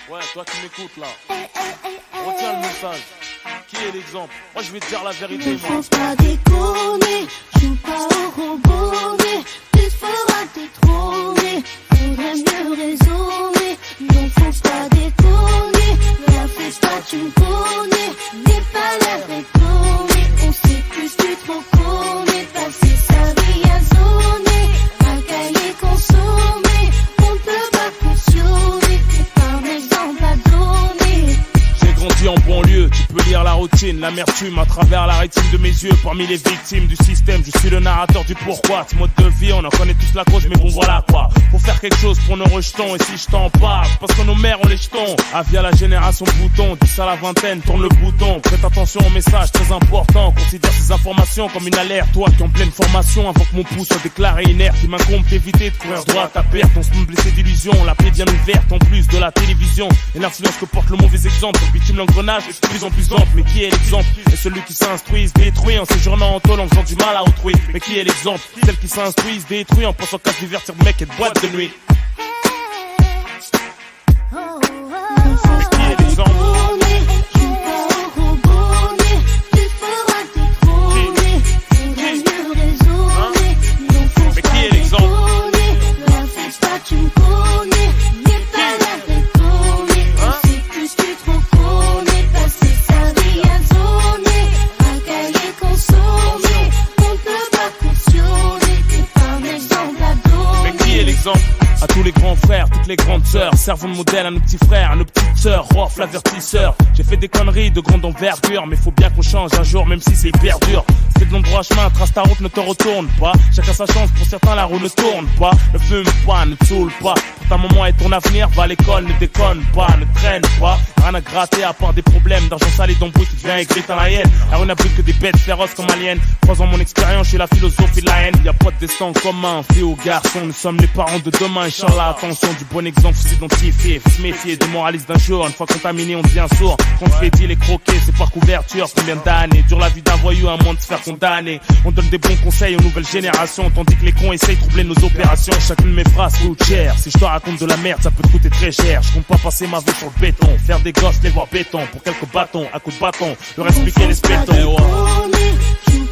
Ouais, toi qui m'écoutes là, retiens le message. Qui est l'exemple? Moi je vais te dire la vérité, Ne moi. faut pas déconner, joue pas au robonnet, tu te feras détrôner, faudrait mieux raisonner. Non, faut pas déconner, la fesse pas tu me connais, n'aie pas l'air étonné, on sait plus tu trop connais, passer sa vie à zoner, racailler, consommer, on ne peut pas cautionner, c'est pas un exemple à donner. J'ai grandi en banlieue, tu peux lire la routine, l'amertume à travers la rétine de mes yeux. Parmi les victimes du système, je suis le narrateur du pourquoi. Ce mode de vie, on en connaît tous la cause, mais bon voilà quoi. Faut faire quelque chose pour nos rejetons, et si je t'en parle, parce que nos mères on les jetons. Via la génération bouton, 10 à la vingtaine, tourne le bouton. Prête attention aux messages très importants, considère ces informations comme une alerte. Toi qui en pleine formation, avant que mon pouce soit déclaré inerte, il m'incombe d'éviter de courir droit à perte. On se montre blessé d'illusions, la paix bien ouverte, en plus de la télévision. Et l'influence que porte le mauvais exemple, le bitume l'engrenage est de plus en plus ample. Mais qui est l'exemple? Et celui qui s'instruit se détruit en séjournant en tôle en faisant du mal à autrui. Mais qui est l'exemple? Celle qui s'instruit se détruit en pensant qu'à se divertir mec et de boîte de nuit. Qui est l'exemple? Mais qui est l'exemple? Tu me connais, n'aie pas l'air d'étonner, on sait plus tu trop connais, passer sa vie à zoner, racailler, consommer, on ne peut pas cautionner, c'est pas un exemple à donner. Mais qui est l'exemple? À tous les grands frères, toutes les grandes sœurs, servons de modèle à nos petits frères, à nos petites sœurs, Rof l'avertisseur. J'ai fait des conneries de grande envergure, mais faut bien qu'on change un jour, même si c'est hyper dur. C'est de l'endroit chemin, trace ta route, ne te retourne pas. Chacun sa chance, pour certains la roue ne tourne pas. Ne fume pas, ne te saoule pas. Pour ta maman et ton avenir, va à l'école, ne déconne pas, ne traîne pas. Rien à gratter à part des problèmes d'argent sale et d'embrouille qui devient écrit dans la haine. La rue n'abrite que des bêtes féroces comme aliens. Croisant mon expérience, je suis la philosophie de la haine. Y a pas de destin en commun, filles ou garçons, nous sommes les parents de demain. Inch'Allah, attention, du bon exemple, faut s'identifier, faut se méfier des moralistes d'un jour. Une fois contaminé, on devient sourd. Quand on fait dit les croquer, c'est par couverture. Combien d'années dure la vie d'un voyou à moins de se faire condamner. On donne des bons conseils aux nouvelles générations, tandis que les cons essayent de troubler nos opérations. Chacune de mes phrases coûte cher. Si je te raconte de la merde, ça peut te coûter très cher. Je compte pas passer ma vie sur le béton, faire des gosses, les voir béton. Pour quelques bâtons, à coups de bâton, leur expliquer les spétons. Joue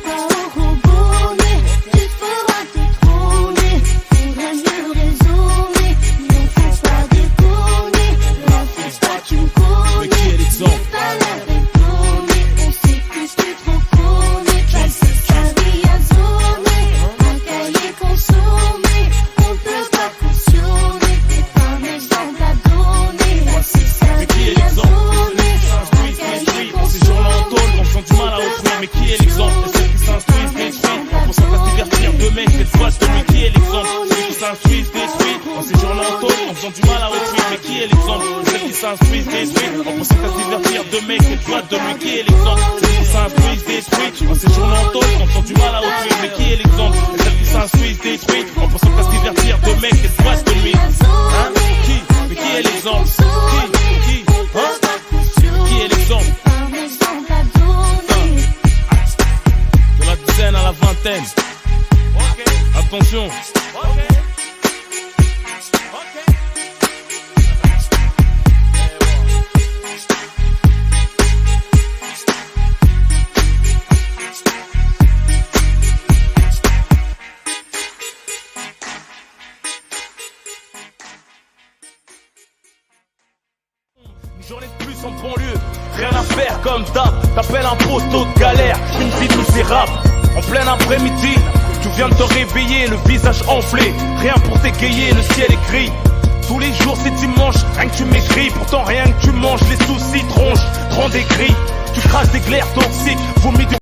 pas au robonnet, tu te feras détrôner, faudrait mieux raisonner, non faut pas déconner, la fesse pas tu me connais, Mais qui est l'exemple? n'aie pas l'air étonné, on sait plus tu trop connais, passer sa vie à zoner, racailler, consommer, on ne peut pas cautionner, c'est pas un exemple à donner, passer sa vie à zoner, racailler, consommer, on sent du mal à autrui. Mais qui est l'exemple? Et celles qui s'instruisent détruisent en pensant qu'à se divertir de mecs et de boîte de nuit. Qui est l'exemple? Celles qui s'instruisent détruisent en séjournant en tôle en faisant du mal à autrui. Mais qui est l'exemple? Celles qui s'instruisent détruisent en pensant qu'à se divertir de mecs et de boîte de nuit. Qui est l'exemple? Celles qui s'instruisent détruisent en séjournant en tôle en faisant du mal à autrui. Mais qui est l'exemple? Celles qui s'instruisent détruisent en pensant qu'à se divertir de mecs et de boîte de nuit. Hein? Qui? Mais qui est l'exemple? Qui? Hein? Qui est l'exemple? De la dizaine à la vingtaine. Attention. Une journée de plus en banlieue, rien à faire comme d'hab. T'appelles un poteau de galère, une vie de misérable. En plein après-midi, tu viens de te réveiller, le visage enflé. Rien pour t'égayer, le ciel est gris. Tous les jours c'est dimanche, rien que tu m'écris. Pourtant rien que tu manges, les soucis te rongent, te rendent aigri. Tu craches des glaires toxiques, vomis du